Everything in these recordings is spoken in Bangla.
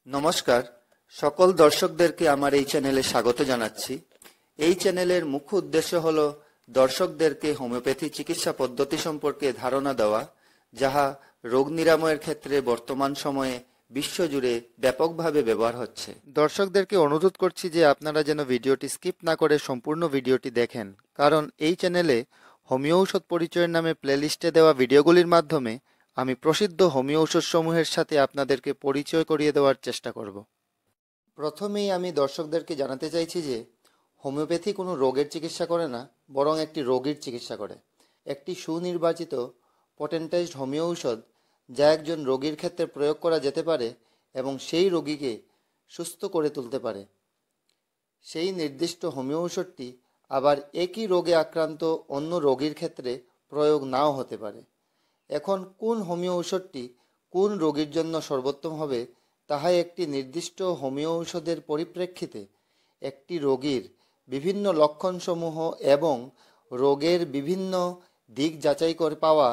নমস্কার, সকল দর্শকদেরকে আমার এই চ্যানেলে স্বাগত জানাচ্ছি। এই চ্যানেলের মুখ্য উদ্দেশ্য হলো দর্শকদেরকে হোমিওপ্যাথি চিকিৎসা পদ্ধতি সম্পর্কে ধারণা দেওয়া, যাহা রোগ নিরাময়ের ক্ষেত্রে বর্তমান সময়ে বিশ্বজুড়ে ব্যাপকভাবে ব্যবহার হচ্ছে। দর্শকদেরকে অনুরোধ করছি যে আপনারা যেন ভিডিওটি স্কিপ না করে সম্পূর্ণ ভিডিওটি দেখেন, কারণ এই চ্যানেলে হোমিও ঔষধ পরিচয়ের নামে প্লেলিস্টে দেওয়া ভিডিওগুলির মাধ্যমে আমি প্রসিদ্ধ হোমিও ঔষধসমূহের সাথে আপনাদেরকে পরিচয় করিয়ে দেওয়ার চেষ্টা করব। প্রথমেই আমি দর্শকদেরকে জানাতে চাইছি যে হোমিওপ্যাথি কোনো রোগের চিকিৎসা করে না, বরং একটি রোগীর চিকিৎসা করে। একটি সুনির্বাচিত পটেন্টাইজড হোমিও ঔষধ যা একজন রোগীর ক্ষেত্রে প্রয়োগ করা যেতে পারে এবং সেই রোগীকে সুস্থ করে তুলতে পারে। সেই নির্দিষ্ট হোমিও ঔষধটি আবার একই রোগে আক্রান্ত অন্য রোগীর ক্ষেত্রে প্রয়োগ নাও হতে পারে। এখন কোন হোমিও ঔষধটি কোন রোগীর জন্য সর্বোত্তম হবে তাহা একটি নির্দিষ্ট হোমিও ঔষধের পরিপ্রেক্ষিতে একটি রোগীর বিভিন্ন লক্ষণসমূহ এবং রোগের বিভিন্ন দিক যাচাই করে পাওয়া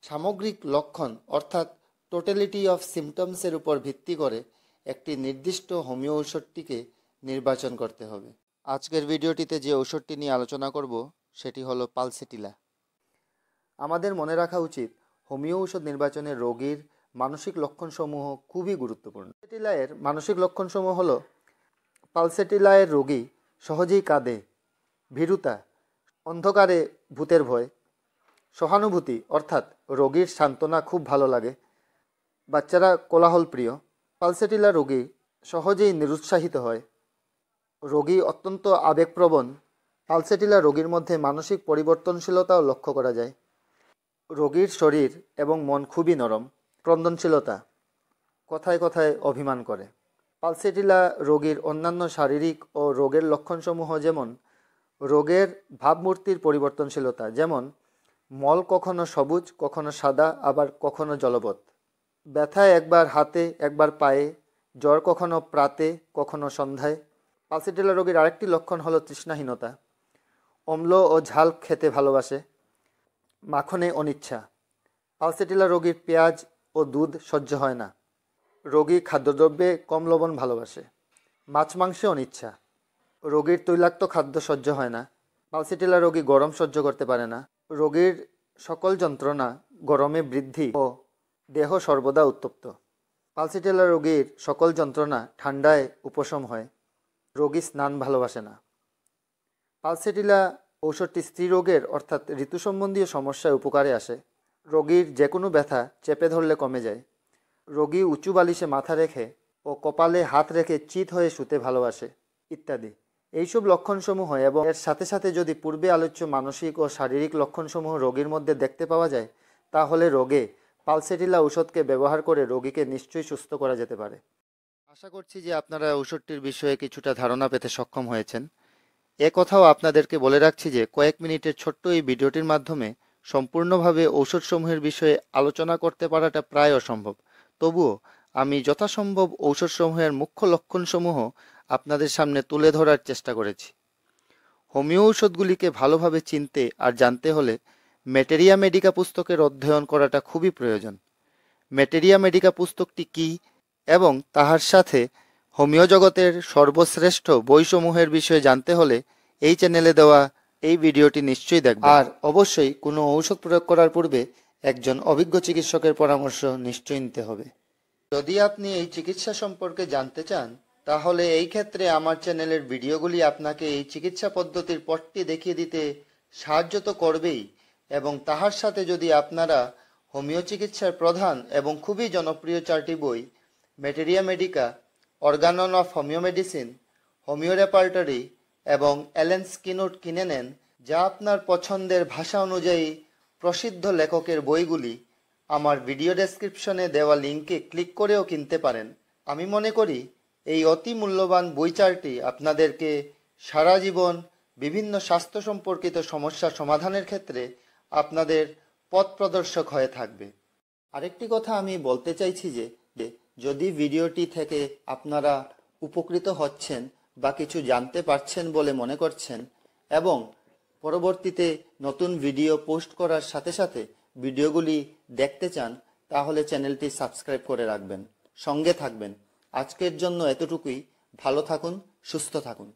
সামগ্রিক লক্ষণ অর্থাৎ টোটালিটি অফ সিমটমসের উপর ভিত্তি করে একটি নির্দিষ্ট হোমিও ঔষধটিকে নির্বাচন করতে হবে। আজকের ভিডিওটিতে যে ঔষধটি নিয়ে আলোচনা করব সেটি হলো পালসেটিলা। আমাদের মনে রাখা উচিত হোমিও ঔষধ নির্বাচনে রোগীর মানসিক লক্ষণসমূহ খুবই গুরুত্বপূর্ণ। পালসেটিলায়ের মানসিক লক্ষণসমূহ হলো পালসেটিলায়ের রোগী সহজেই কাঁদে, ভীরুতা, অন্ধকারে ভূতের ভয়, সহানুভূতি অর্থাৎ রোগীর সান্ত্বনা খুব ভালো লাগে, বাচ্চারা কোলাহল প্রিয়। পালসেটিলা রোগী সহজেই নিরুৎসাহিত হয়, রোগী অত্যন্ত আবেগপ্রবণ। পালসেটিলা রোগীর মধ্যে মানসিক পরিবর্তনশীলতাও লক্ষ্য করা যায়। রোগীর শরীর এবং মন খুবই নরম, ক্রন্দনশীলতা, কথায় কথায় অভিমান করে। পালসেটিলা রোগীর অন্যান্য শারীরিক ও রোগের লক্ষণসমূহ যেমন রোগের ভাবমূর্তির পরিবর্তনশীলতা, যেমন মল কখনো সবুজ, কখনো সাদা, আবার কখনো জলবৎ, ব্যথা একবার হাতে একবার পায়ে, জ্বর কখনো প্রাতে কখনো সন্ধ্যায়। পালসেটিলা রোগীর আরেকটি লক্ষণ হলো তৃষ্ণাহীনতা, অম্ল ও ঝাল খেতে ভালোবাসে, মাখনে অনিচ্ছা। পালসেটিলা রোগীর পেঁয়াজ ও দুধ সহ্য হয় না, রোগী খাদ্যদ্রব্যে কম লবণ ভালোবাসে, মাছ মাংসে অনিচ্ছা, রোগীর তৈলাক্ত খাদ্য সহ্য হয় না। পালসেটিলা রোগী গরম সহ্য করতে পারে না, রোগীর সকল যন্ত্রণা গরমে বৃদ্ধি ও দেহ সর্বদা উত্তপ্ত। পালসেটিলা রোগীর সকল যন্ত্রণা ঠান্ডায় উপশম হয়, রোগী স্নান ভালোবাসে না। পালসেটিলা ঔষধটি স্ত্রী রোগের অর্থাৎ ঋতু সম্বন্ধীয় সমস্যায় উপকারে আসে, রোগীর যে কোনো ব্যথা চেপে ধরলে কমে যায়, রোগী উঁচু বালিশে মাথা রেখে ও কপালে হাত রেখে চিত হয়ে শুতে ভালোবাসে ইত্যাদি। এইসব লক্ষণসমূহ এবং এর সাথে সাথে যদি পূর্বে আলোচ্য মানসিক ও শারীরিক লক্ষণসমূহ রোগীর মধ্যে দেখতে পাওয়া যায়, তাহলে রোগে পালসেটিলা ঔষধকে ব্যবহার করে রোগীকে নিশ্চয়ই সুস্থ করা যেতে পারে। আশা করছি যে আপনারা ঔষধটির বিষয়ে কিছুটা ধারণা পেতে সক্ষম হয়েছেন। কথাও আপনাদেরকে বলে রাখছি যে কয়েক মিনিটের ছোট্ট এই ভিডিওটির মাধ্যমে সম্পূর্ণভাবে ঔষধসমূহের বিষয়ে আলোচনা করতে পারাটা প্রায় অসম্ভব। তবুও আমি যথাসম্ভব ঔষধসমূহের মুখ্য লক্ষণসমূহ আপনাদের সামনে তুলে ধরার চেষ্টা করেছি। হোমিও ঔষধগুলিকে ভালোভাবে চিনতে আর জানতে হলে ম্যাটেরিয়া মেডিকা পুস্তকের অধ্যয়ন করাটা খুবই প্রয়োজন। ম্যাটেরিয়া মেডিকা পুস্তকটি কী এবং তাহার সাথে হোমিও জগতের সর্বশ্রেষ্ঠ বইসমূহের বিষয়ে জানতে হলে এই চ্যানেলে দেওয়া এই ভিডিওটি নিশ্চয়ই দেখবেন। আর অবশ্যই কোনো ঔষধ প্রয়োগ করার পূর্বে একজন অভিজ্ঞ চিকিৎসকের পরামর্শ নিশ্চয়ই নিতে হবে। যদি আপনি এই চিকিৎসা সম্পর্কে জানতে চান, তাহলে এই ক্ষেত্রে আমার চ্যানেলের ভিডিওগুলি আপনাকে এই চিকিৎসা পদ্ধতির পথটি দেখিয়ে দিতে সাহায্য তো করবেই, এবং তাহার সাথে যদি আপনারা হোমিও চিকিৎসার প্রধান এবং খুবই জনপ্রিয় চারটি বই materia medica, organon of homeo medicine, homeo repertory এবং অ্যালেন স্কিনোট কিনে নেন, যা আপনার পছন্দের ভাষা অনুযায়ী প্রসিদ্ধ লেখকের বইগুলি আমার ভিডিও ডেসক্রিপশনে দেওয়া লিঙ্কে ক্লিক করেও কিনতে পারেন। আমি মনে করি এই অতি মূল্যবান বই চারটি আপনাদেরকে সারা জীবন বিভিন্ন স্বাস্থ্য সম্পর্কিত সমস্যা সমাধানের ক্ষেত্রে আপনাদের পথ প্রদর্শক হয়ে থাকবে। আরেকটি কথা আমি বলতে চাইছি যে যদি ভিডিওটি থেকে আপনারা উপকৃত হচ্ছেন বা কিছু জানতে পারছেন বলে মনে করছেন এবং পরবর্তীতে নতুন ভিডিও পোস্ট করার সাথে সাথে ভিডিওগুলি দেখতে চান, তাহলে চ্যানেলটি সাবস্ক্রাইব করে রাখবেন, সঙ্গে থাকবেন। আজকের জন্য এতটুকুই। ভালো থাকুন, সুস্থ থাকুন।